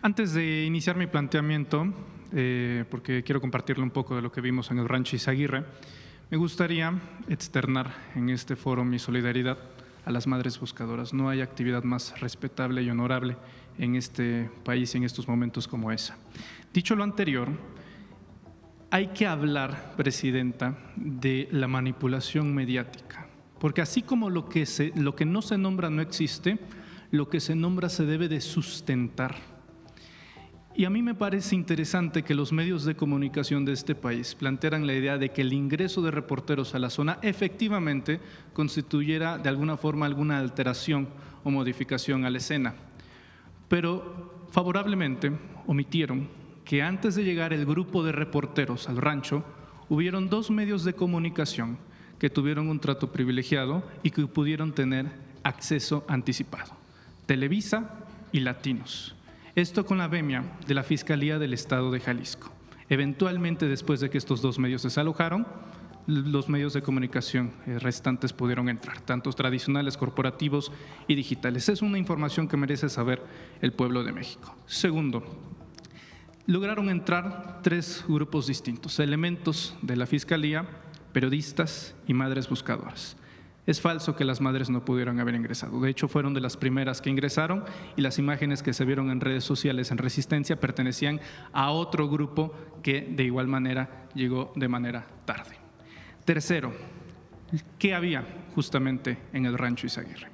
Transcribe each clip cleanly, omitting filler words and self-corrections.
Antes de iniciar mi planteamiento, porque quiero compartirle un poco de lo que vimos en el rancho Izaguirre, me gustaría externar en este foro mi solidaridad a las madres buscadoras. No hay actividad más respetable y honorable en este país y en estos momentos como esa. Dicho lo anterior, hay que hablar, Presidenta, de la manipulación mediática, porque así como lo que no se nombra no existe, lo que se nombra se debe de sustentar. Y a mí me parece interesante que los medios de comunicación de este país plantearan la idea de que el ingreso de reporteros a la zona efectivamente constituyera de alguna forma alguna alteración o modificación a la escena. Pero favorablemente omitieron que antes de llegar el grupo de reporteros al rancho, hubieron dos medios de comunicación que tuvieron un trato privilegiado y que pudieron tener acceso anticipado: Televisa y Latinos. Esto con la venia de la Fiscalía del Estado de Jalisco. Eventualmente, después de que estos dos medios desalojaron, los medios de comunicación restantes pudieron entrar, tanto tradicionales, corporativos y digitales. Es una información que merece saber el pueblo de México. Segundo, lograron entrar tres grupos distintos: elementos de la Fiscalía, periodistas y madres buscadoras. Es falso que las madres no pudieran haber ingresado. De hecho, fueron de las primeras que ingresaron y las imágenes que se vieron en redes sociales en Resistencia pertenecían a otro grupo que de igual manera llegó de manera tarde. Tercero, ¿qué había justamente en el rancho Izaguirre?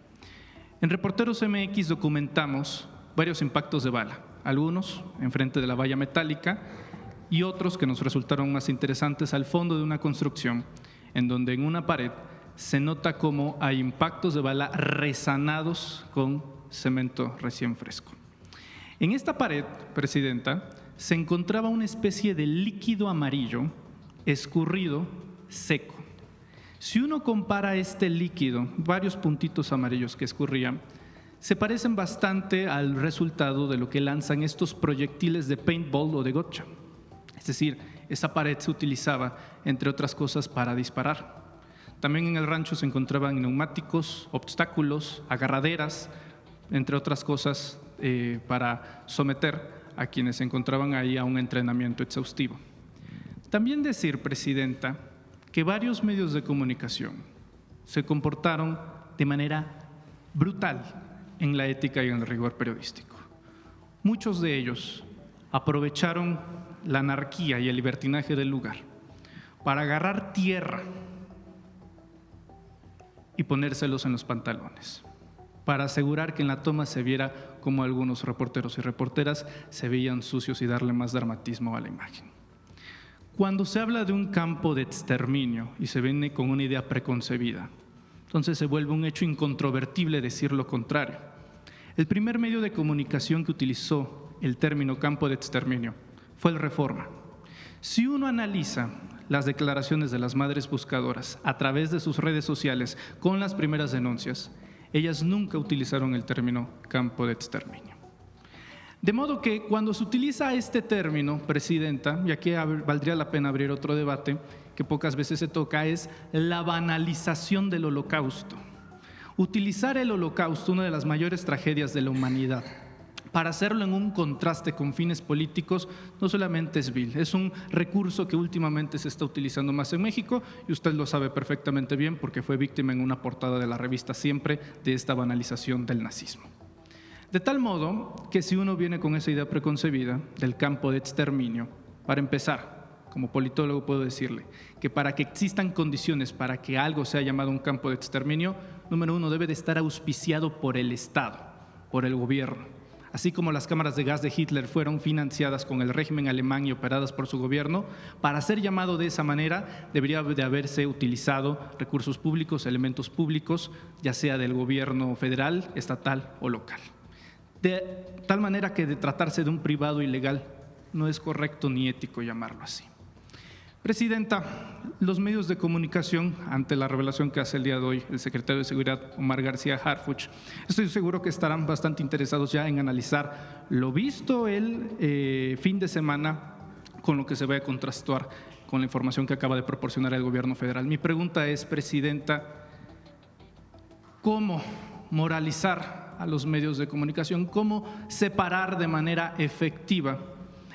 En Reporteros MX documentamos varios impactos de bala, algunos enfrente de la valla metálica y otros que nos resultaron más interesantes al fondo de una construcción en donde en una pared se nota cómo hay impactos de bala resanados con cemento recién fresco. En esta pared, Presidenta, se encontraba una especie de líquido amarillo escurrido, seco. Si uno compara este líquido, varios puntitos amarillos que escurrían, se parecen bastante al resultado de lo que lanzan estos proyectiles de paintball o de gotcha. Es decir, esa pared se utilizaba, entre otras cosas, para disparar. También en el rancho se encontraban neumáticos, obstáculos, agarraderas, entre otras cosas, para someter a quienes se encontraban ahí a un entrenamiento exhaustivo. También decir, Presidenta, que varios medios de comunicación se comportaron de manera brutal en la ética y en el rigor periodístico. Muchos de ellos aprovecharon la anarquía y el libertinaje del lugar para agarrar tierra y ponérselos en los pantalones, para asegurar que en la toma se viera como algunos reporteros y reporteras se veían sucios y darle más dramatismo a la imagen. Cuando se habla de un campo de exterminio y se viene con una idea preconcebida, entonces se vuelve un hecho incontrovertible decir lo contrario. El primer medio de comunicación que utilizó el término campo de exterminio fue el Reforma. Si uno analiza las declaraciones de las madres buscadoras a través de sus redes sociales con las primeras denuncias, ellas nunca utilizaron el término campo de exterminio. De modo que cuando se utiliza este término, Presidenta, y aquí valdría la pena abrir otro debate que pocas veces se toca, es la banalización del Holocausto. Utilizar el Holocausto, una de las mayores tragedias de la humanidad, para hacerlo en un contraste con fines políticos, no solamente es vil, es un recurso que últimamente se está utilizando más en México y usted lo sabe perfectamente bien porque fue víctima en una portada de la revista Siempre de esta banalización del nazismo. De tal modo que si uno viene con esa idea preconcebida del campo de exterminio, para empezar, como politólogo puedo decirle que para que existan condiciones para que algo sea llamado un campo de exterminio, número uno, debe de estar auspiciado por el Estado, por el gobierno. Así como las cámaras de gas de Hitler fueron financiadas con el régimen alemán y operadas por su gobierno, para ser llamado de esa manera debería de haberse utilizado recursos públicos, elementos públicos, ya sea del gobierno federal, estatal o local. De tal manera que de tratarse de un privado ilegal no es correcto ni ético llamarlo así. Presidenta, los medios de comunicación, ante la revelación que hace el día de hoy el secretario de Seguridad, Omar García Harfuch, estoy seguro que estarán bastante interesados ya en analizar lo visto el fin de semana con lo que se va a contrastar con la información que acaba de proporcionar el gobierno federal. Mi pregunta es, Presidenta, ¿cómo moralizar a los medios de comunicación, cómo separar de manera efectiva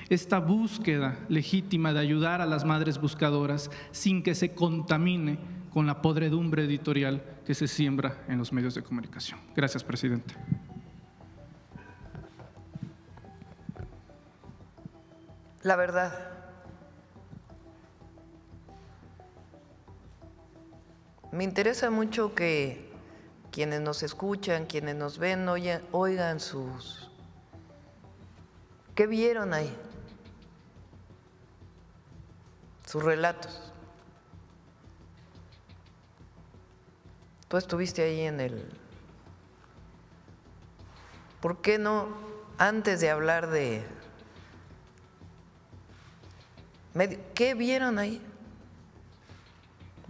esta búsqueda legítima de ayudar a las madres buscadoras sin que se contamine con la podredumbre editorial que se siembra en los medios de comunicación. Gracias, presidente. La verdad. Me interesa mucho que quienes nos escuchan, quienes nos ven, oigan sus… ¿Qué vieron ahí? Sus relatos. Tú estuviste ahí en el… ¿Por qué no, antes de hablar de… ¿Qué vieron ahí?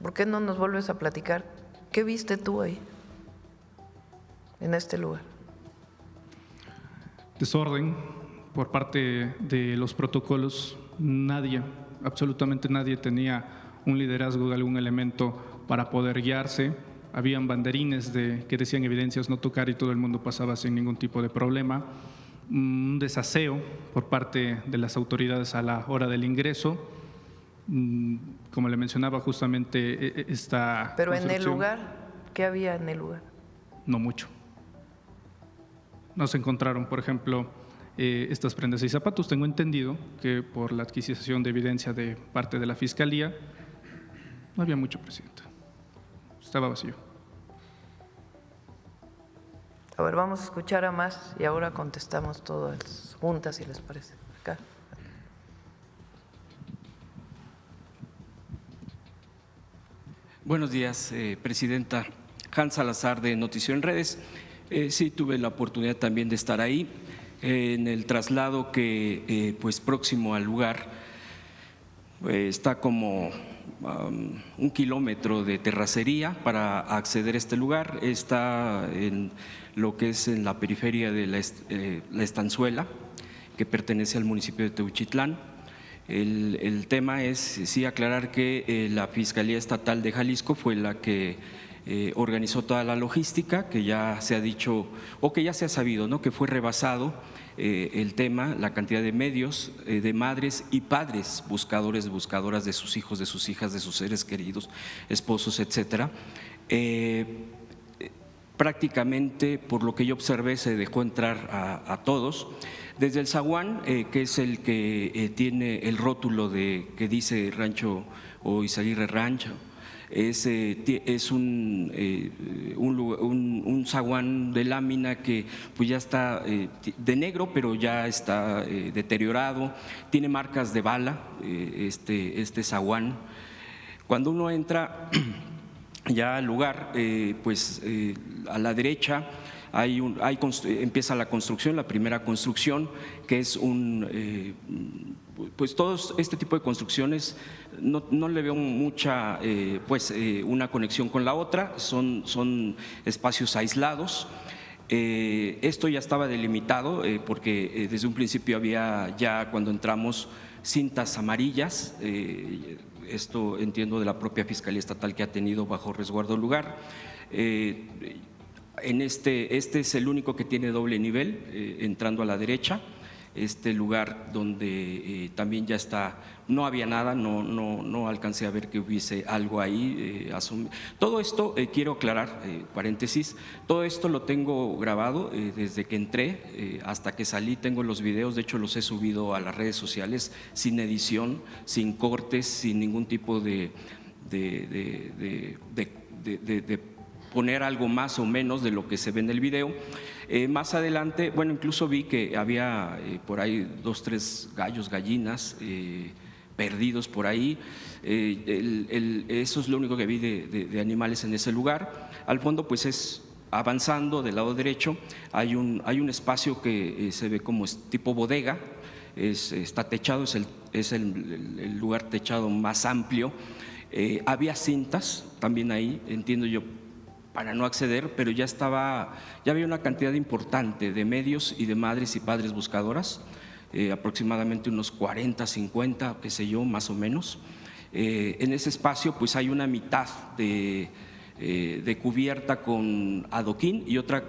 ¿Por qué no nos vuelves a platicar? ¿Qué viste tú ahí, en este lugar? Desorden por parte de los protocolos. Nadie, absolutamente nadie tenía un liderazgo de algún elemento para poder guiarse. Habían banderines que decían evidencias no tocar y todo el mundo pasaba sin ningún tipo de problema. Un desaseo por parte de las autoridades a la hora del ingreso. Como le mencionaba justamente esta… Pero en el lugar, ¿qué había en el lugar? No mucho. No se encontraron, por ejemplo, estas prendas y zapatos. Tengo entendido que por la adquisición de evidencia de parte de la Fiscalía, no había mucho, presidente. Estaba vacío. A ver, vamos a escuchar a más y ahora contestamos todas juntas, si les parece. Acá. Buenos días, presidenta. Hans Salazar, de Notición en Redes. Sí, tuve la oportunidad también de estar ahí en el traslado que, pues, próximo al lugar, está como 1 kilómetro de terracería para acceder a este lugar. Está en lo que es en la periferia de la Estanzuela, que pertenece al municipio de Teuchitlán. El tema es sí aclarar que la Fiscalía Estatal de Jalisco fue la que organizó toda la logística, que ya se ha dicho o que ya se ha sabido, ¿no?, que fue rebasado el tema, la cantidad de medios, de madres y padres buscadores, buscadoras de sus hijos, de sus hijas, de sus seres queridos, esposos, etcétera. Prácticamente, por lo que yo observé, se dejó entrar a todos. Desde el zaguán, que es el que tiene el rótulo que dice Rancho o Izaguirre Rancho, es un zaguán de lámina que pues ya está de negro, pero ya está deteriorado, tiene marcas de bala este zaguán. Cuando uno entra ya al lugar, pues a la derecha empieza la construcción, la primera construcción, que es pues todos este tipo de construcciones no le veo mucha una conexión con la otra, son espacios aislados. Esto ya estaba delimitado porque desde un principio había ya, cuando entramos, cintas amarillas. Esto entiendo de la propia Fiscalía Estatal, que ha tenido bajo resguardo el lugar. Este es el único que tiene doble nivel, entrando a la derecha. Este lugar donde también ya está, no había nada, no alcancé a ver que hubiese algo ahí. Todo esto, quiero aclarar, paréntesis, todo esto lo tengo grabado desde que entré hasta que salí. Tengo los videos, de hecho los he subido a las redes sociales sin edición, sin cortes, sin ningún tipo de poner algo más o menos de lo que se ve en el video. Más adelante, bueno, incluso vi que había por ahí 2, 3 gallos, gallinas perdidos por ahí. Eso es lo único que vi de animales en ese lugar. Al fondo, pues es avanzando del lado derecho, hay un espacio que se ve como tipo bodega, está techado, es el lugar techado más amplio. Había cintas también ahí, entiendo yo, para no acceder, pero ya había una cantidad importante de medios y de madres y padres buscadoras, aproximadamente unos 40, 50, qué sé yo, más o menos. En ese espacio pues hay una mitad de de cubierta con adoquín y otra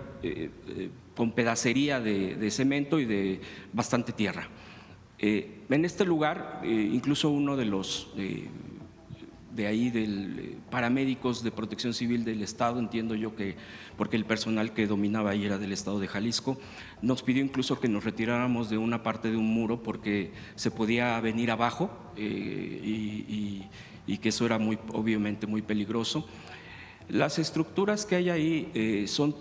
con pedacería de cemento y de bastante tierra. En este lugar, incluso uno de los de ahí, del paramédicos de Protección Civil del Estado, entiendo yo que, porque el personal que dominaba ahí era del Estado de Jalisco, nos pidió incluso que nos retiráramos de una parte de un muro porque se podía venir abajo y que eso era obviamente muy peligroso. Las estructuras que hay ahí son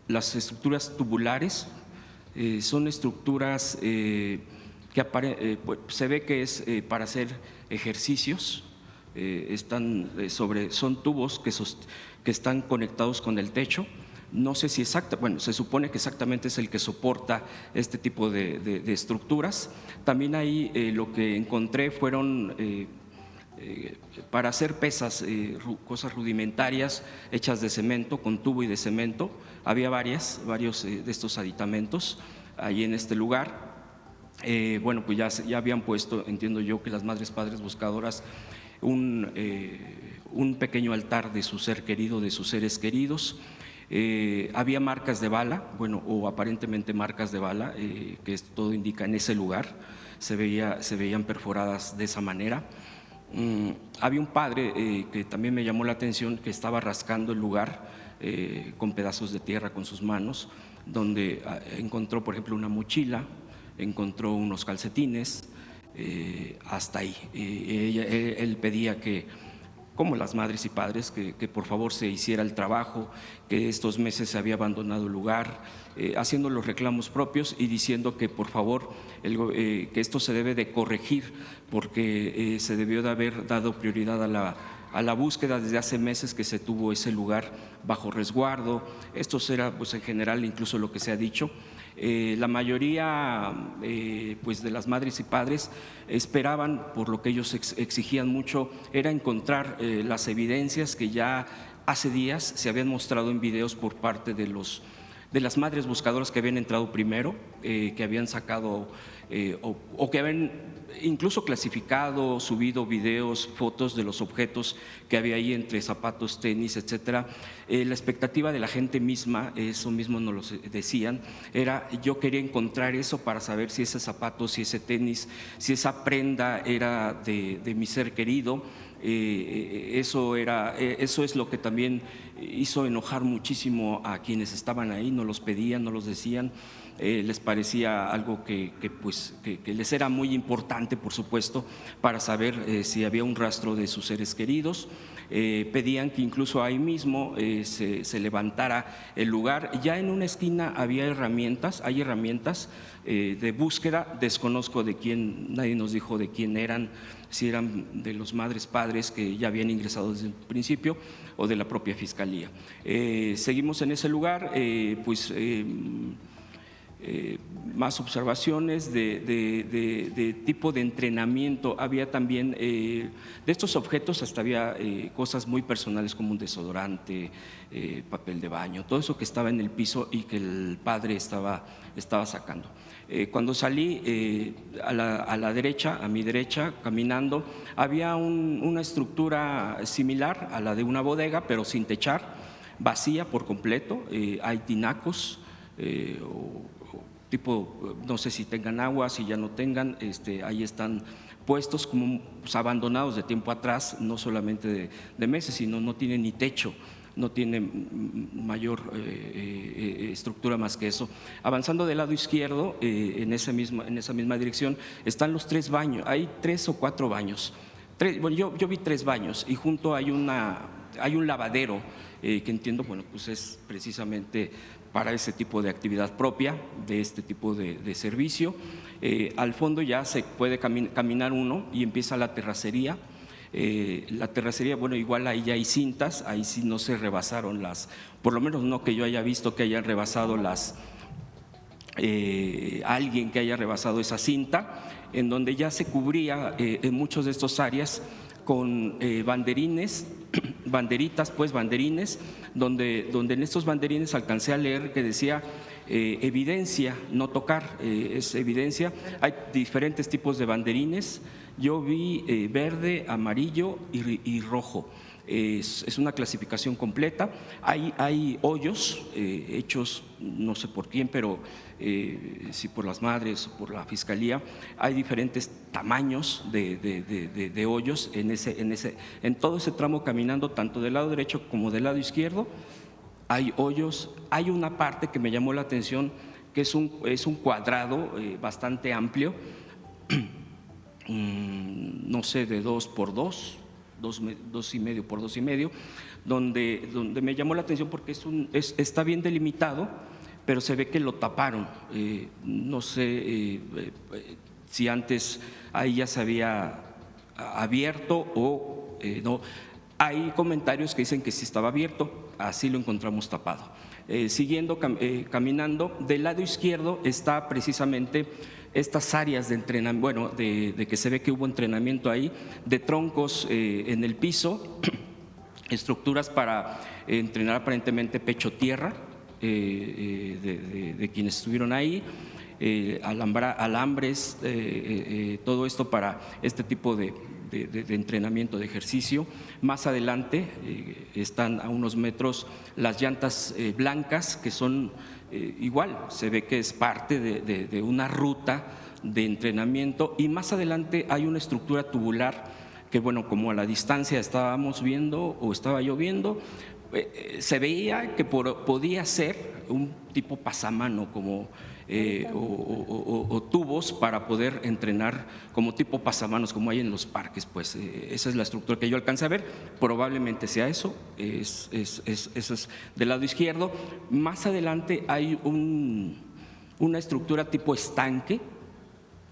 las estructuras tubulares, son estructuras que se ve que es para hacer ejercicios. Son tubos que están conectados con el techo. No sé si bueno, se supone que exactamente es el que soporta este tipo de estructuras. También ahí lo que encontré fueron para hacer pesas, cosas rudimentarias hechas de cemento, con tubo y de cemento. Había varios de estos aditamentos ahí en este lugar. Bueno, pues ya habían puesto, entiendo yo, que las madres padres buscadoras un pequeño altar de su ser querido, de sus seres queridos. Había marcas de bala, bueno, o aparentemente marcas de bala, que todo indica en ese lugar, se veían perforadas de esa manera. Había un padre que también me llamó la atención, que estaba rascando el lugar con pedazos de tierra con sus manos, donde encontró, por ejemplo, una mochila, encontró unos calcetines, hasta ahí. Él pedía que, como las madres y padres, que por favor se hiciera el trabajo, que estos meses se había abandonado el lugar, haciendo los reclamos propios y diciendo que por favor que esto se debe de corregir porque se debió de haber dado prioridad a la búsqueda desde hace meses que se tuvo ese lugar bajo resguardo. Esto será pues en general incluso lo que se ha dicho. La mayoría pues de las madres y padres esperaban, por lo que ellos exigían mucho, era encontrar las evidencias que ya hace días se habían mostrado en videos por parte de las madres buscadoras que habían entrado primero, que habían sacado o que habían incluso clasificado, subido videos, fotos de los objetos que había ahí entre zapatos, tenis, etcétera. La expectativa de la gente misma, eso mismo nos lo decían, era yo quería encontrar eso para saber si ese zapato, si ese tenis, si esa prenda era de mi ser querido. Eso es lo que también hizo enojar muchísimo a quienes estaban ahí, no los pedían, no los decían. Les parecía algo que les era muy importante, por supuesto, para saber si había un rastro de sus seres queridos. Pedían que incluso ahí mismo se levantara el lugar. Ya en una esquina hay herramientas de búsqueda. Desconozco de quién, nadie nos dijo de quién eran, si eran de los madres padres que ya habían ingresado desde el principio o de la propia fiscalía. Seguimos en ese lugar, más observaciones de tipo de entrenamiento. Había también de estos objetos, hasta había cosas muy personales como un desodorante, papel de baño, todo eso que estaba en el piso y que el padre estaba sacando. Cuando salí a la derecha, a mi derecha, caminando, había una estructura similar a la de una bodega, pero sin techar, vacía por completo. Hay tinacos, tipo, no sé si tengan agua, si ya no tengan, ahí están puestos como abandonados de tiempo atrás, no solamente de meses, sino no tienen ni techo, no tiene mayor estructura más que eso. Avanzando del lado izquierdo, en esa misma dirección, están los 3 baños, hay 3 o 4 baños. Yo vi 3 baños y junto hay un lavadero que entiendo, bueno, pues es precisamente para ese tipo de actividad propia, de este tipo de servicio. Al fondo ya se puede caminar uno y empieza la terracería. La terracería, bueno, igual ahí ya hay cintas, ahí sí no se rebasaron por lo menos no que yo haya visto que hayan rebasado alguien que haya rebasado esa cinta, en donde ya se cubría en muchos de estos áreas con banderines, banderines, donde en estos banderines alcancé a leer que decía evidencia, no tocar, es evidencia. Hay diferentes tipos de banderines, yo vi verde, amarillo y rojo. Es una clasificación completa. Hay hoyos hechos, no sé por quién, pero si por las madres o por la fiscalía, hay diferentes tamaños de hoyos en todo ese tramo caminando, tanto del lado derecho como del lado izquierdo. Hay hoyos. Hay una parte que me llamó la atención, que es un cuadrado bastante amplio, no sé, de 2 por 2, 2,5 por 2,5, donde me llamó la atención porque está bien delimitado, pero se ve que lo taparon. No sé si antes ahí ya se había abierto o no. Hay comentarios que dicen que sí estaba abierto, así lo encontramos tapado. Siguiendo caminando, del lado izquierdo está precisamente estas áreas de entrenamiento, bueno, de que se ve que hubo entrenamiento ahí, de troncos en el piso, estructuras para entrenar aparentemente pecho-tierra de quienes estuvieron ahí, alambres, todo esto para este tipo de entrenamiento, de ejercicio. Más adelante están a unos metros las llantas blancas, que son igual, se ve que es parte de una ruta de entrenamiento, y más adelante hay una estructura tubular que, bueno, como a la distancia estábamos viendo o estaba yo viendo, se veía que podía ser un tipo pasamano, como o tubos para poder entrenar como tipo pasamanos, como hay en los parques. Pues esa es la estructura que yo alcancé a ver, probablemente sea eso. Eso es del lado izquierdo. Más adelante hay una estructura tipo estanque,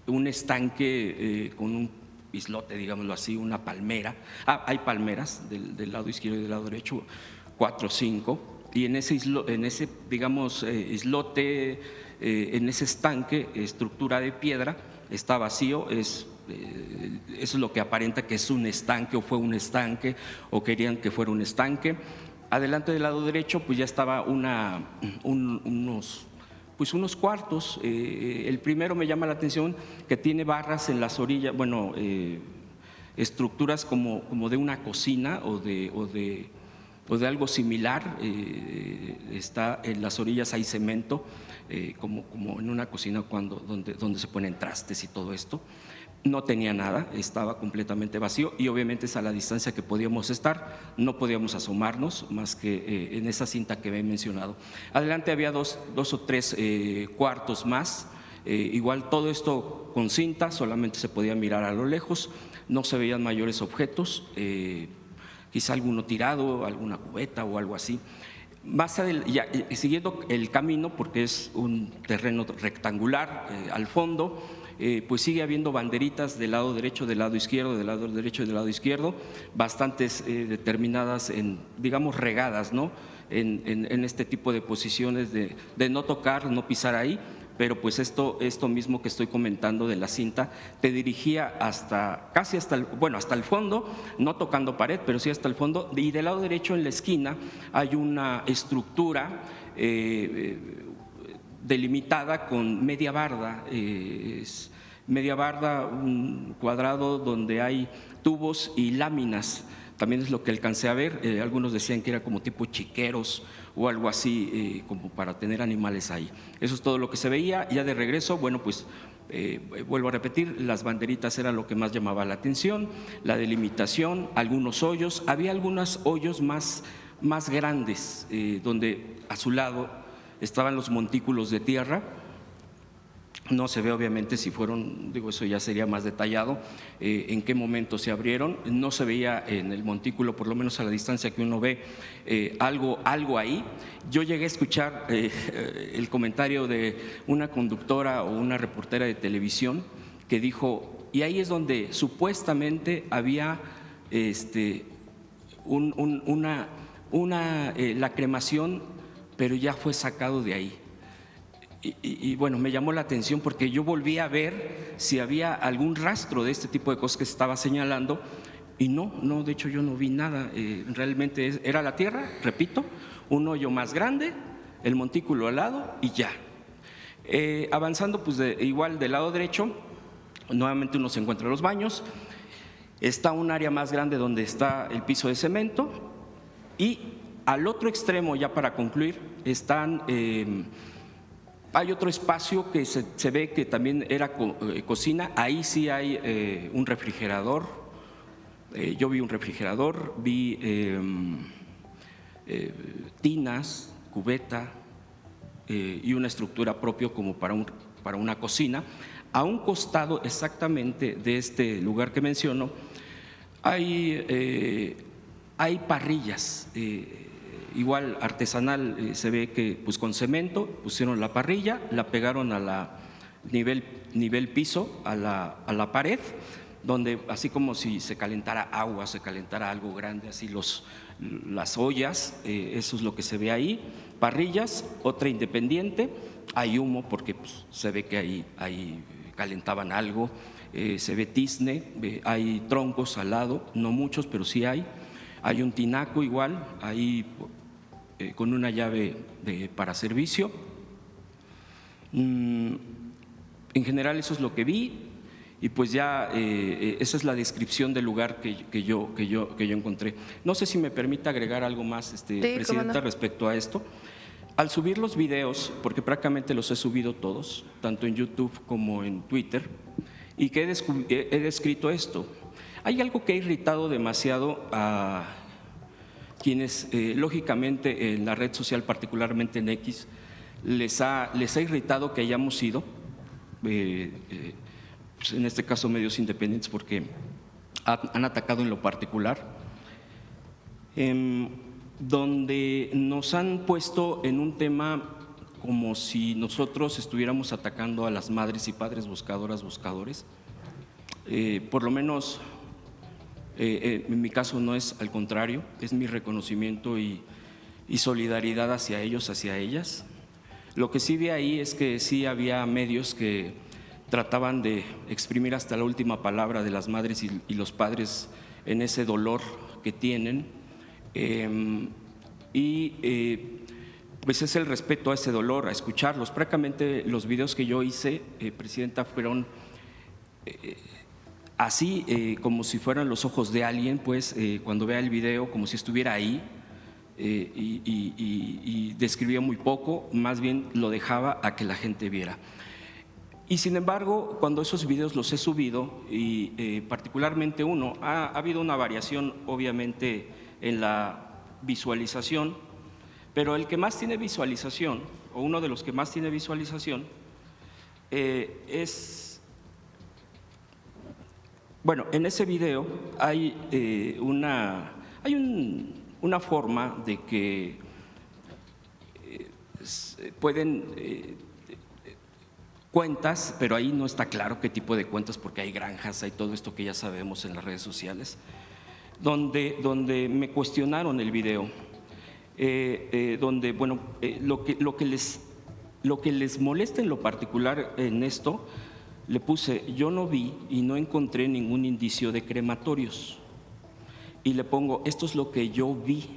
un estanque con un islote, digámoslo así, una palmera. Hay palmeras del lado izquierdo y del lado derecho, 4 o 5, y en ese digamos, islote, en ese estanque, estructura de piedra, está vacío. Eso es lo que aparenta que es un estanque, o fue un estanque, o querían que fuera un estanque. Adelante del lado derecho pues ya estaba unos cuartos. El primero me llama la atención, que tiene barras en las orillas, bueno, estructuras como de una cocina o de algo similar. Está en las orillas, hay cemento, como en una cocina donde se ponen trastes y todo esto. No tenía nada, estaba completamente vacío, y obviamente es a la distancia que podíamos estar, no podíamos asomarnos más que en esa cinta que he mencionado. Adelante había dos o tres cuartos más, igual todo esto con cinta, solamente se podía mirar a lo lejos, no se veían mayores objetos, quizá alguno tirado, alguna cubeta o algo así. Más siguiendo el camino, porque es un terreno rectangular, al fondo pues sigue habiendo banderitas del lado derecho, del lado izquierdo, del lado derecho y del lado izquierdo, bastantes determinadas, digamos regadas, ¿no? En este tipo de posiciones de no tocar, no pisar ahí. Pero pues esto mismo que estoy comentando de la cinta te dirigía casi hasta el fondo, no tocando pared, pero sí hasta el fondo. Y del lado derecho, en la esquina, hay una estructura delimitada con media barda. Media barda, un cuadrado donde hay tubos y láminas. También es lo que alcancé a ver. Algunos decían que era como tipo chiqueros o algo así, como para tener animales ahí. Eso es todo lo que se veía. Ya de regreso, bueno, pues vuelvo a repetir, las banderitas era lo que más llamaba la atención, la delimitación, algunos hoyos. Había algunos hoyos más grandes, donde a su lado estaban los montículos de tierra. No se ve obviamente si fueron, digo, eso ya sería más detallado, en qué momento se abrieron. No se veía en el montículo, por lo menos a la distancia que uno ve, algo ahí. Yo llegué a escuchar el comentario de una conductora o una reportera de televisión que dijo, y ahí es donde supuestamente había la cremación, pero ya fue sacado de ahí. Y bueno, me llamó la atención porque yo volví a ver si había algún rastro de este tipo de cosas que se estaba señalando, y no, de hecho yo no vi nada. Realmente era la tierra, repito, un hoyo más grande, el montículo al lado y ya. Avanzando, pues igual del lado derecho, nuevamente uno se encuentra en los baños. Está un área más grande donde está el piso de cemento y al otro extremo, ya para concluir, hay otro espacio que se ve que también era cocina. Ahí sí hay un refrigerador. Yo vi un refrigerador, vi tinas, cubeta y una estructura propia como para una cocina. A un costado exactamente de este lugar que menciono hay parrillas, igual artesanal, se ve que pues con cemento pusieron la parrilla, la pegaron a la nivel piso, a la pared, donde así como si se calentara agua, se calentara algo grande, así las ollas, eso es lo que se ve ahí, parrillas, otra independiente, hay humo porque pues, se ve que ahí calentaban algo, se ve tizne, hay troncos al lado, no muchos, pero sí hay un tinaco igual, ahí con una llave para servicio. En general eso es lo que vi y pues ya esa es la descripción del lugar que yo encontré. No sé si me permite agregar algo más, sí, Presidenta, respecto a esto. Al subir los videos, porque prácticamente los he subido todos, tanto en YouTube como en Twitter, y que he descrito esto, hay algo que ha irritado demasiado a quienes, lógicamente, en la red social, particularmente en X, les ha irritado que hayamos ido, pues en este caso medios independientes, porque han atacado en lo particular, donde nos han puesto en un tema como si nosotros estuviéramos atacando a las madres y padres buscadores. Por lo menos en mi caso no es al contrario, es mi reconocimiento y solidaridad hacia ellos, hacia ellas. Lo que sí vi ahí es que sí había medios que trataban de exprimir hasta la última palabra de las madres y los padres en ese dolor que tienen. Pues es el respeto a ese dolor, a escucharlos. Prácticamente los videos que yo hice, Presidenta, fueron así como si fueran los ojos de alguien, pues cuando vea el video como si estuviera ahí y describía muy poco, más bien lo dejaba a que la gente viera. Y sin embargo, cuando esos videos los he subido, y particularmente uno, ha habido una variación obviamente en la visualización, pero el que más tiene visualización, o uno de los que más tiene visualización, bueno, en ese video hay una forma de que pueden cuentas, pero ahí no está claro qué tipo de cuentas, porque hay granjas, hay todo esto que ya sabemos en las redes sociales, donde me cuestionaron el video, donde, bueno, lo que les molesta en lo particular en esto, le puse, yo no vi y no encontré ningún indicio de crematorios, y le pongo, esto es lo que yo vi,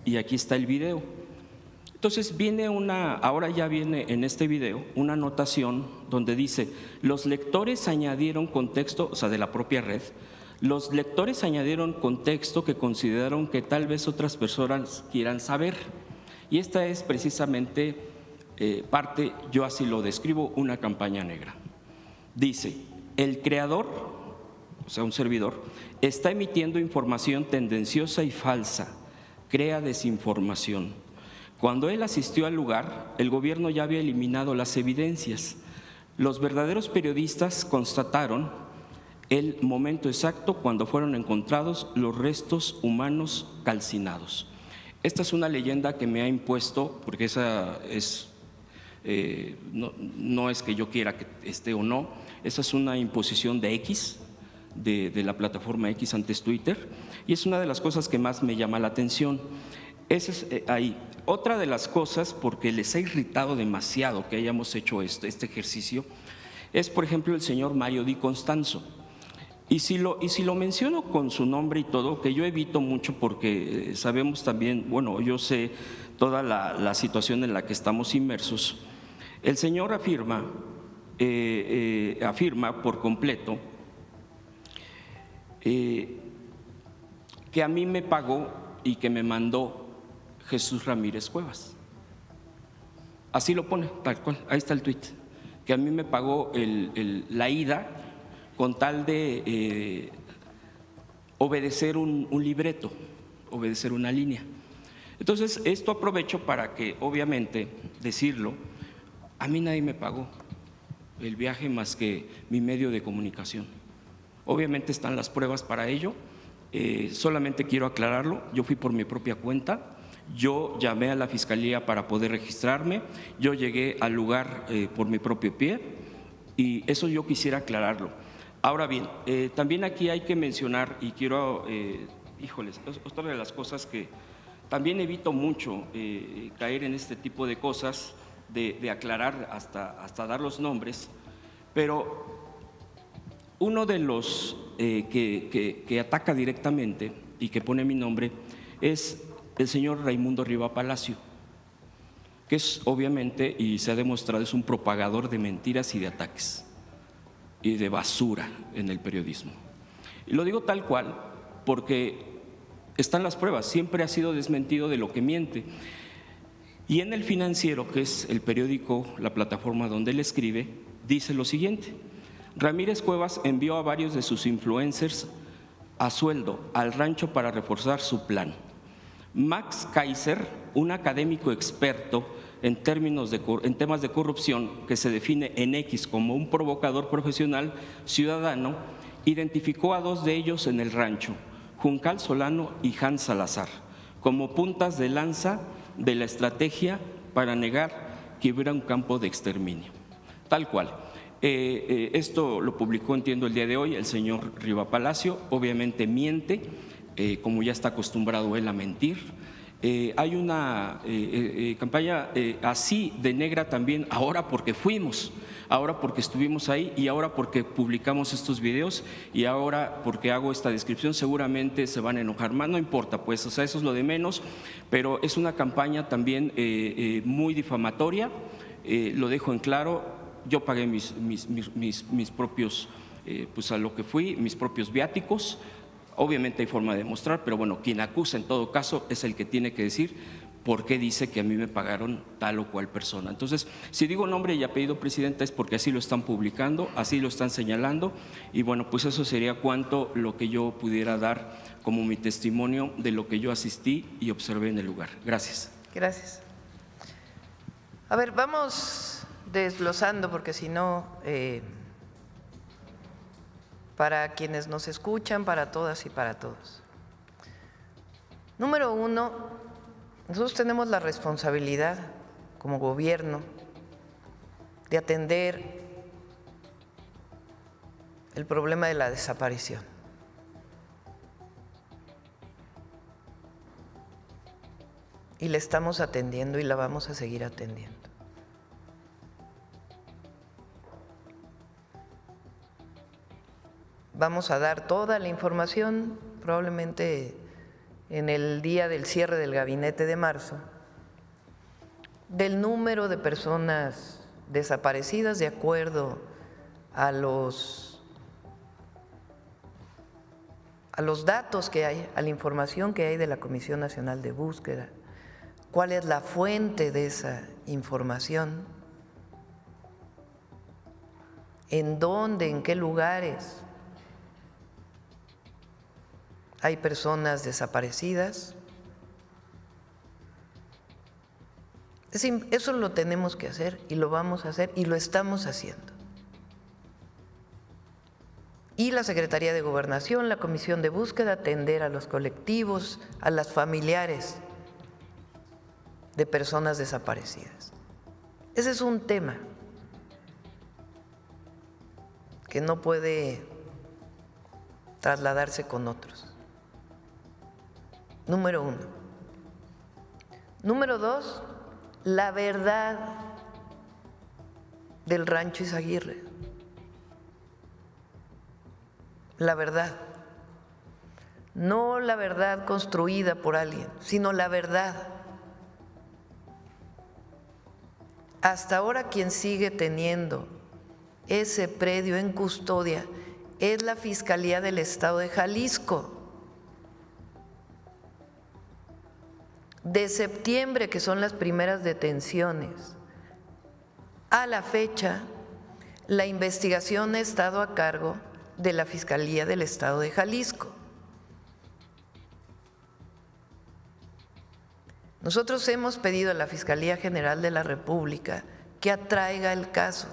y aquí está el video. Entonces ahora ya viene en este video una anotación donde dice, los lectores añadieron contexto, o sea, de la propia red, los lectores añadieron contexto que consideraron que tal vez otras personas quieran saber. Y esta es precisamente parte, yo así lo describo, una campaña negra. Dice, el creador, o sea, un servidor, está emitiendo información tendenciosa y falsa, crea desinformación. Cuando él asistió al lugar, el gobierno ya había eliminado las evidencias. Los verdaderos periodistas constataron el momento exacto cuando fueron encontrados los restos humanos calcinados. Esta es una leyenda que me ha impuesto, porque esa es, no es que yo quiera que esté o no, esa es una imposición de X, de la plataforma X antes Twitter, y es una de las cosas que más me llama la atención. Esa es ahí. Otra de las cosas, porque les ha irritado demasiado que hayamos hecho este ejercicio, es por ejemplo el señor Mario Di Constanzo. Y si lo menciono con su nombre y todo, que yo evito mucho porque sabemos también, bueno, yo sé toda la situación en la que estamos inmersos, el señor afirma por completo que a mí me pagó y que me mandó Jesús Ramírez Cuevas. Así lo pone, tal cual, ahí está el tuit, que a mí me pagó la ida con tal de obedecer un libreto, obedecer una línea. Entonces, esto aprovecho para que, obviamente, decirlo, a mí nadie me pagó el viaje más que mi medio de comunicación. Obviamente están las pruebas para ello, solamente quiero aclararlo, yo fui por mi propia cuenta, yo llamé a la Fiscalía para poder registrarme, yo llegué al lugar por mi propio pie y eso yo quisiera aclararlo. Ahora bien, también aquí hay que mencionar y quiero, híjoles, es otra de las cosas que también evito mucho caer en este tipo de cosas, de aclarar hasta dar los nombres, pero uno de los que ataca directamente y que pone mi nombre es el señor Raimundo Riva Palacio, que es obviamente, y se ha demostrado, es un propagador de mentiras y de ataques y de basura en el periodismo. Y lo digo tal cual porque están las pruebas, siempre ha sido desmentido de lo que miente. Y en El Financiero, que es el periódico, la plataforma donde él escribe, dice lo siguiente: Ramírez Cuevas envió a varios de sus influencers a sueldo al rancho para reforzar su plan. Max Kaiser, un académico experto en temas de corrupción que se define en X como un provocador profesional ciudadano, identificó a dos de ellos en el rancho, Juncal Solano y Hans Salazar, como puntas de lanza de la estrategia para negar que hubiera un campo de exterminio. Tal cual. Esto lo publicó, entiendo, el día de hoy el señor Riva Palacio, obviamente miente, como ya está acostumbrado él a mentir. Hay una campaña así de negra también, ahora porque fuimos, ahora porque estuvimos ahí y ahora porque publicamos estos videos y ahora porque hago esta descripción. Seguramente se van a enojar más, no importa, pues, o sea, eso es lo de menos, pero es una campaña también muy difamatoria, lo dejo en claro. Yo pagué mis propios, pues a lo que fui, mis propios viáticos. Obviamente hay forma de demostrar, pero bueno, quien acusa en todo caso es el que tiene que decir por qué dice que a mí me pagaron tal o cual persona. Entonces, si digo nombre y apellido, Presidenta, es porque así lo están publicando, así lo están señalando, y bueno, pues eso sería cuanto lo que yo pudiera dar como mi testimonio de lo que yo asistí y observé en el lugar. Gracias. Gracias. A ver, vamos desglosando, porque si no, para quienes nos escuchan, para todas y para todos. Número uno, nosotros tenemos la responsabilidad como gobierno de atender el problema de la desaparición. Y la estamos atendiendo y la vamos a seguir atendiendo. Vamos a dar toda la información, probablemente en el día del cierre del gabinete de marzo, del número de personas desaparecidas de acuerdo a los datos que hay, a la información que hay de la Comisión Nacional de Búsqueda, cuál es la fuente de esa información, en dónde, en qué lugares hay personas desaparecidas. Eso lo tenemos que hacer y lo vamos a hacer y lo estamos haciendo. Y la Secretaría de Gobernación, la Comisión de Búsqueda, atender a los colectivos, a las familiares de personas desaparecidas. Ese es un tema que no puede trasladarse con otros. Número uno. Número dos, la verdad del Rancho Izaguirre. La verdad. No la verdad construida por alguien, sino la verdad. Hasta ahora quien sigue teniendo ese predio en custodia es la Fiscalía del Estado de Jalisco. De septiembre, que son las primeras detenciones, a la fecha, la investigación ha estado a cargo de la Fiscalía del Estado de Jalisco. Nosotros hemos pedido a la Fiscalía General de la República que atraiga el caso.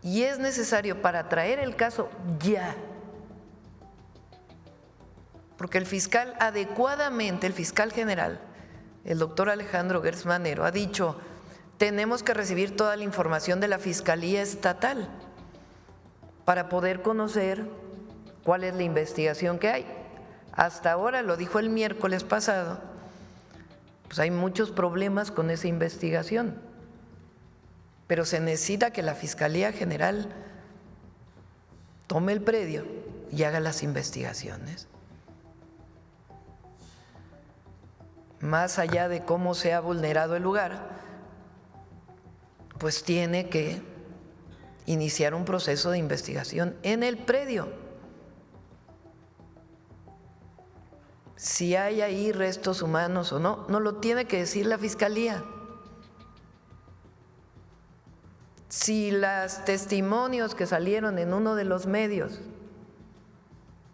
Y es necesario para traer el caso ya, porque el fiscal adecuadamente, el fiscal general, el doctor Alejandro Gertz Manero, ha dicho: tenemos que recibir toda la información de la Fiscalía Estatal para poder conocer cuál es la investigación que hay. Hasta ahora, lo dijo el miércoles pasado, pues hay muchos problemas con esa investigación, pero se necesita que la Fiscalía General tome el predio y haga las investigaciones. Más allá de cómo se ha vulnerado el lugar, pues tiene que iniciar un proceso de investigación en el predio. Si hay ahí restos humanos o no, no lo tiene que decir la Fiscalía. Si los testimonios que salieron en uno de los medios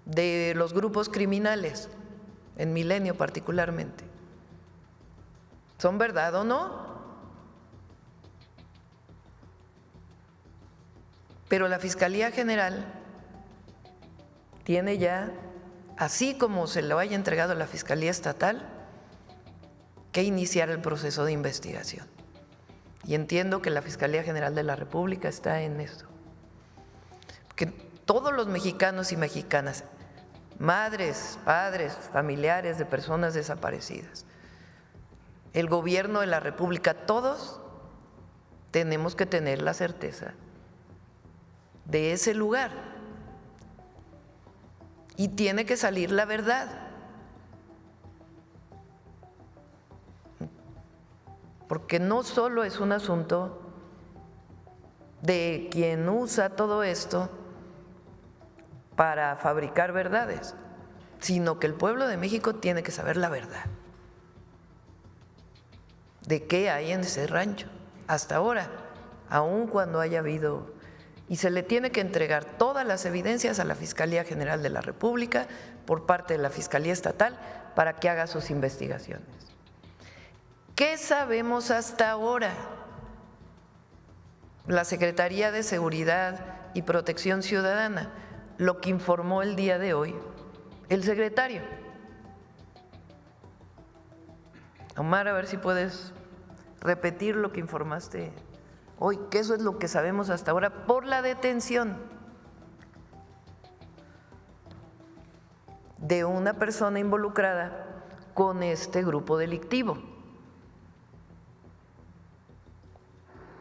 de los grupos criminales, en Milenio particularmente, ¿son verdad o no? Pero la Fiscalía General tiene ya, así como se lo haya entregado a la Fiscalía Estatal, que iniciar el proceso de investigación. Y entiendo que la Fiscalía General de la República está en esto. Que todos los mexicanos y mexicanas, madres, padres, familiares de personas desaparecidas, el gobierno de la República, todos tenemos que tener la certeza de ese lugar. Y tiene que salir la verdad. Porque no solo es un asunto de quien usa todo esto para fabricar verdades, sino que el pueblo de México tiene que saber la verdad de qué hay en ese rancho hasta ahora, aun cuando haya habido, y se le tiene que entregar todas las evidencias a la Fiscalía General de la República por parte de la Fiscalía Estatal para que haga sus investigaciones. ¿Qué sabemos hasta ahora? La Secretaría de Seguridad y Protección Ciudadana, lo que informó el día de hoy el secretario. Omar, a ver si puedes repetir lo que informaste hoy, que eso es lo que sabemos hasta ahora por la detención de una persona involucrada con este grupo delictivo.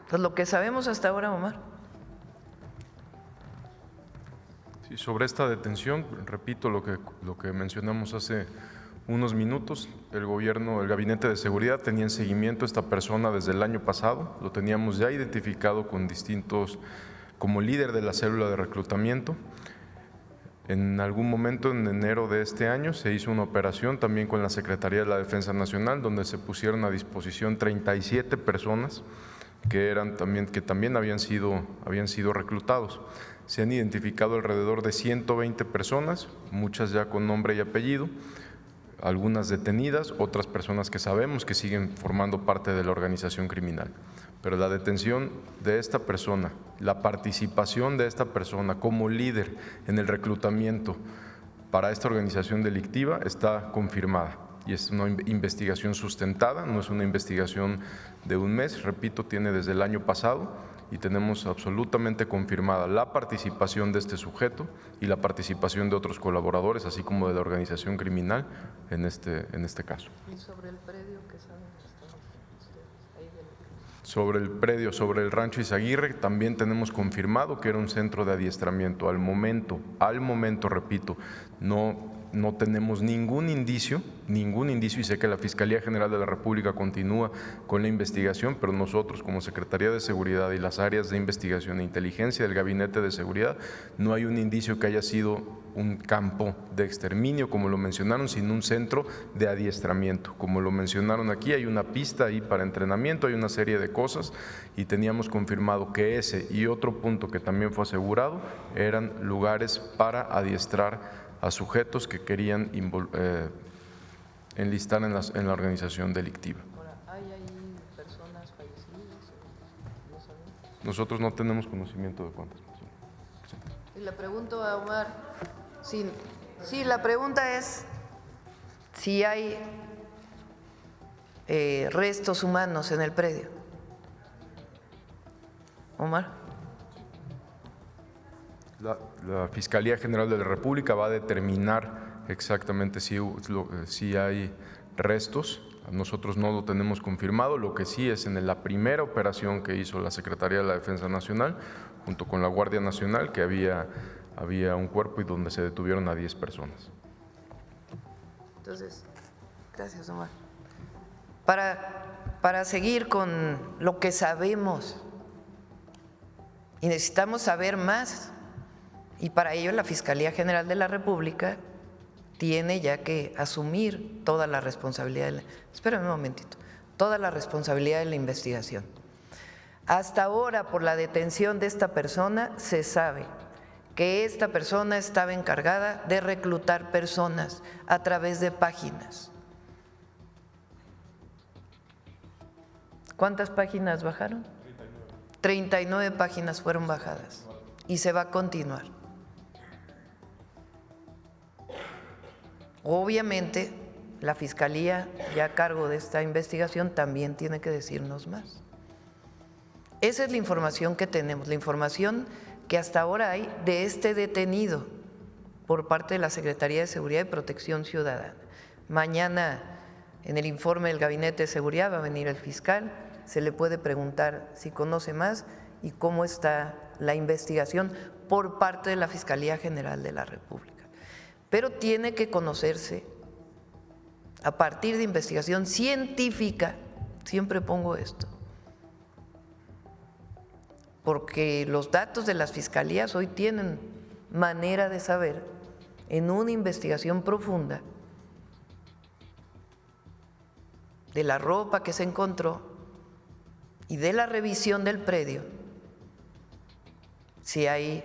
Entonces, lo que sabemos hasta ahora, Omar. Sí, sobre esta detención, repito lo que mencionamos hace unos minutos, el gobierno, el Gabinete de Seguridad tenía en seguimiento a esta persona desde el año pasado, lo teníamos ya identificado con distintos, como líder de la célula de reclutamiento. En algún momento en enero de este año se hizo una operación también con la Secretaría de la Defensa Nacional, donde se pusieron a disposición 37 personas que también habían sido reclutados. Se han identificado alrededor de 120 personas, muchas ya con nombre y apellido, algunas detenidas, otras personas que sabemos que siguen formando parte de la organización criminal. Pero la detención de esta persona, la participación de esta persona como líder en el reclutamiento para esta organización delictiva está confirmada. Y es una investigación sustentada, no es una investigación de un mes, repito, tiene desde el año pasado y tenemos absolutamente confirmada la participación de este sujeto y la participación de otros colaboradores, así como de la organización criminal en este caso. ¿Y sobre el predio que saben ustedes ahí del... Sobre el predio, sobre el rancho Izaguirre, también tenemos confirmado que era un centro de adiestramiento. Al momento, repito, no no tenemos ningún indicio, y sé que la Fiscalía General de la República continúa con la investigación, pero nosotros como Secretaría de Seguridad y las áreas de investigación e inteligencia del Gabinete de Seguridad, no hay un indicio que haya sido un campo de exterminio, como lo mencionaron, sino un centro de adiestramiento. Como lo mencionaron aquí, hay una pista ahí para entrenamiento, hay una serie de cosas, y teníamos confirmado que ese y otro punto que también fue asegurado eran lugares para adiestrar a sujetos que querían enlistar en la organización delictiva. ¿Hay ahí personas fallecidas? ¿No sabemos? Nosotros no tenemos conocimiento de cuántas personas. Y le pregunto a Omar, sí, la pregunta es si hay restos humanos en el predio. Omar. La Fiscalía General de la República va a determinar exactamente si hay restos. Nosotros no lo tenemos confirmado. Lo que sí es en la primera operación que hizo la Secretaría de la Defensa Nacional, junto con la Guardia Nacional, que había un cuerpo y donde se detuvieron a 10 personas. Entonces, gracias, Omar. Para seguir con lo que sabemos, y necesitamos saber más, y para ello la Fiscalía General de la República tiene ya que asumir toda la responsabilidad, espérame un momentito, toda la responsabilidad de la investigación. Hasta ahora, por la detención de esta persona, se sabe que esta persona estaba encargada de reclutar personas a través de páginas. ¿Cuántas páginas bajaron? 39 páginas fueron bajadas y se va a continuar. Obviamente, la Fiscalía, ya a cargo de esta investigación, también tiene que decirnos más. Esa es la información que tenemos, la información que hasta ahora hay de este detenido por parte de la Secretaría de Seguridad y Protección Ciudadana. Mañana, en el informe del Gabinete de Seguridad, va a venir el fiscal, se le puede preguntar si conoce más y cómo está la investigación por parte de la Fiscalía General de la República. Pero tiene que conocerse a partir de investigación científica, siempre pongo esto, porque los datos de las fiscalías hoy tienen manera de saber en una investigación profunda de la ropa que se encontró y de la revisión del predio, si hay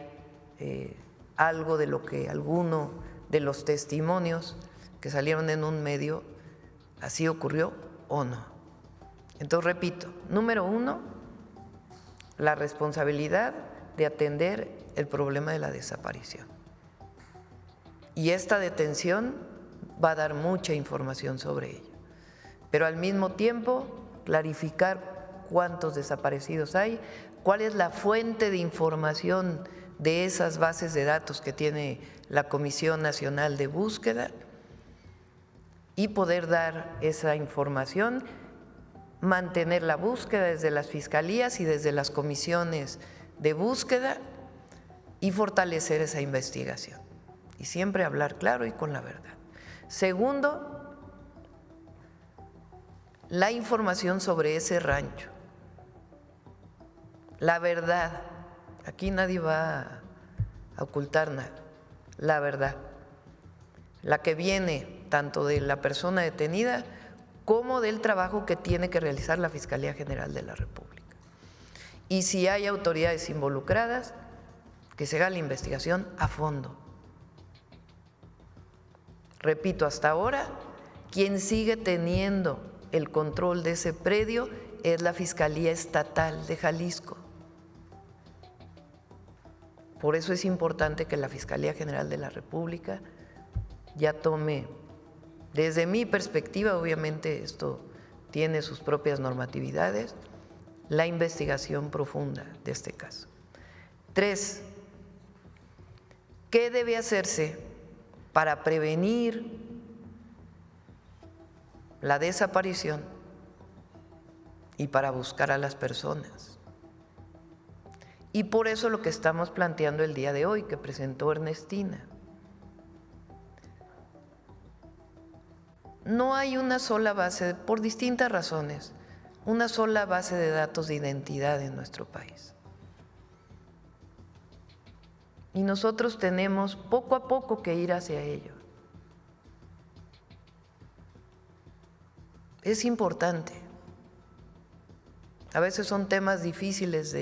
algo de lo que alguno de los testimonios que salieron en un medio así ocurrió o no. Entonces, repito, número uno, la responsabilidad de atender el problema de la desaparición. Y esta detención va a dar mucha información sobre ello. Pero al mismo tiempo, clarificar cuántos desaparecidos hay, cuál es la fuente de información de esas bases de datos que tiene la Comisión Nacional de Búsqueda y poder dar esa información, mantener la búsqueda desde las fiscalías y desde las comisiones de búsqueda y fortalecer esa investigación. Y siempre hablar claro y con la verdad. Segundo, la información sobre ese rancho. La verdad. Aquí nadie va a ocultar nada. La verdad. La que viene tanto de la persona detenida como del trabajo que tiene que realizar la Fiscalía General de la República. Y si hay autoridades involucradas, que se haga la investigación a fondo. Repito, hasta ahora, quien sigue teniendo el control de ese predio es la Fiscalía Estatal de Jalisco. Por eso es importante que la Fiscalía General de la República ya tome, desde mi perspectiva, obviamente esto tiene sus propias normatividades, la investigación profunda de este caso. 3. ¿Qué debe hacerse para prevenir la desaparición y para buscar a las personas? Y por eso lo que estamos planteando el día de hoy, que presentó Ernestina. no hay una sola base, por distintas razones, una sola base de datos de identidad en nuestro país. Y nosotros tenemos poco a poco que ir hacia ello. Es importante. A veces son temas difíciles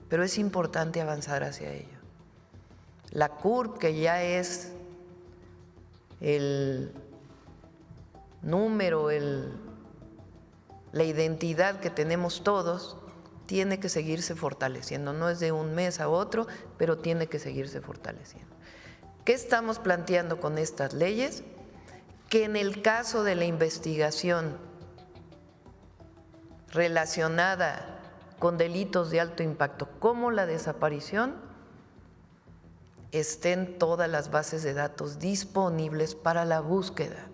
pero es importante avanzar hacia ello. La CURP, que ya es el número, la identidad que tenemos todos, tiene que seguirse fortaleciendo. No es de un mes a otro, pero tiene que seguirse fortaleciendo. ¿Qué estamos planteando con estas leyes? Que en el caso de la investigación relacionada con delitos de alto impacto, como la desaparición, estén todas las bases de datos disponibles para la búsqueda.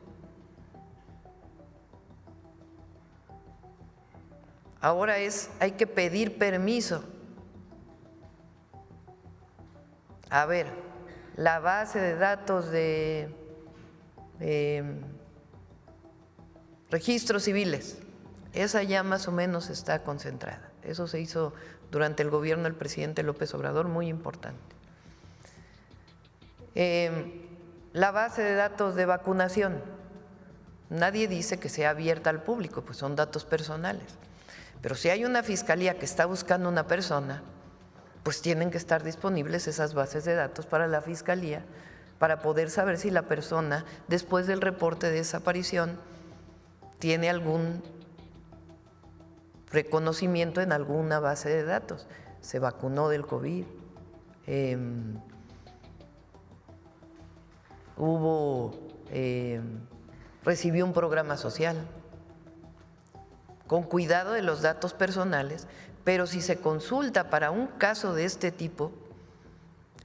Ahora hay que pedir permiso. A ver, la base de datos de registros civiles, esa ya más o menos está concentrada. Eso se hizo durante el gobierno del presidente López Obrador, muy importante. La base de datos de vacunación, nadie dice que sea abierta al público, pues son datos personales. Pero si hay una fiscalía que está buscando una persona, pues tienen que estar disponibles esas bases de datos para la fiscalía, para poder saber si la persona, después del reporte de desaparición, tiene algún reconocimiento en alguna base de datos. Se vacunó del COVID, recibió un programa social, con cuidado de los datos personales, pero si se consulta para un caso de este tipo,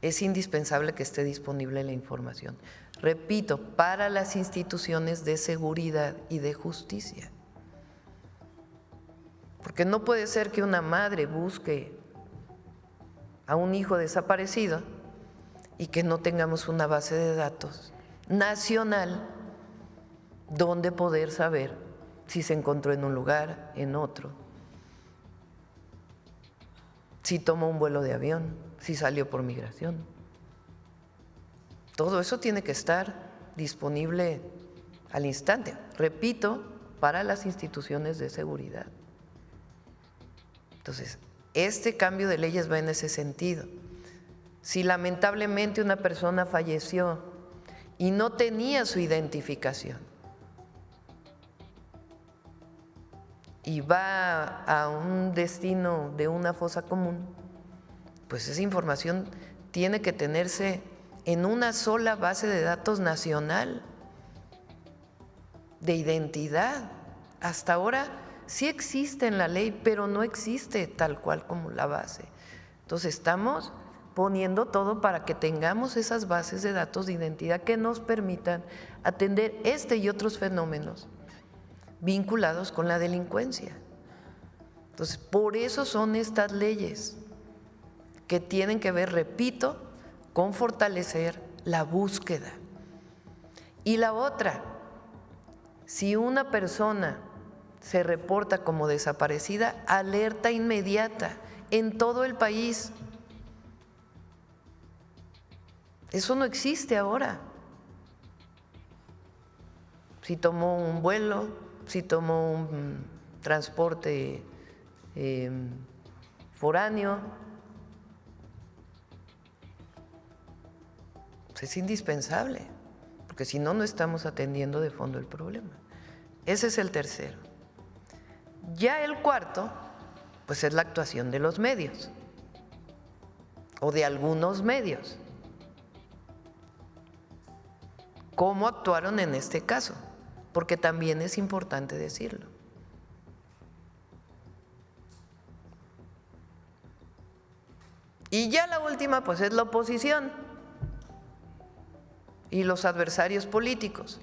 es indispensable que esté disponible la información. Repito, para las instituciones de seguridad y de justicia. Porque no puede ser que una madre busque a un hijo desaparecido y que no tengamos una base de datos nacional donde poder saber si se encontró en un lugar, en otro, si tomó un vuelo de avión, si salió por migración. Todo eso tiene que estar disponible al instante, repito, para las instituciones de seguridad. Entonces, este cambio de leyes va en ese sentido. Si lamentablemente una persona falleció y no tenía su identificación, y va a un destino de una fosa común, pues esa información tiene que tenerse en una sola base de datos nacional de identidad. Hasta ahora sí existe en la ley, pero no existe tal cual como la base. Entonces estamos poniendo todo para que tengamos esas bases de datos de identidad que nos permitan atender este y otros fenómenos vinculados con la delincuencia. Entonces, por eso son estas leyes que tienen que ver, repito, con fortalecer la búsqueda. Y la otra, si una persona se reporta como desaparecida, alerta inmediata en todo el país. Eso no existe ahora. Si tomó un vuelo, si tomó un transporte foráneo, pues es indispensable, porque si no, no estamos atendiendo de fondo el problema. Ese es el tercero. Ya el cuarto, pues es la actuación de los medios, o de algunos medios. ¿Cómo actuaron en este caso? Porque también es importante decirlo. Y ya la última, pues es la oposición y los adversarios políticos,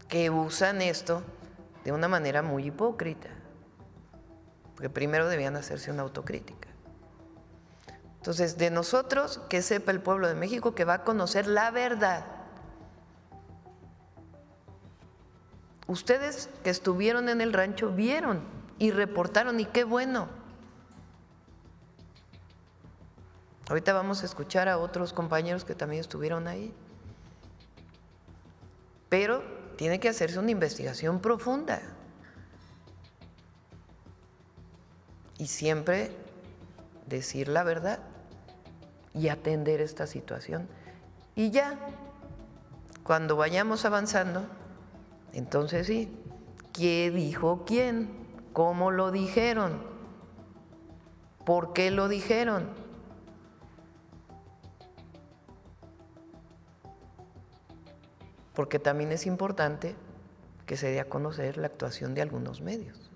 que usan esto de una manera muy hipócrita, porque primero debían hacerse una autocrítica. Entonces, de nosotros, que sepa el pueblo de México que va a conocer la verdad Ustedes que estuvieron en el rancho vieron y reportaron, y qué bueno. Ahorita vamos a escuchar a otros compañeros que también estuvieron ahí. Pero tiene que hacerse una investigación profunda. Y siempre decir la verdad y atender esta situación. Y ya, cuando vayamos avanzando, entonces sí, ¿qué dijo quién? ¿Cómo lo dijeron? ¿Por qué lo dijeron? Porque también es importante que se dé a conocer la actuación de algunos medios.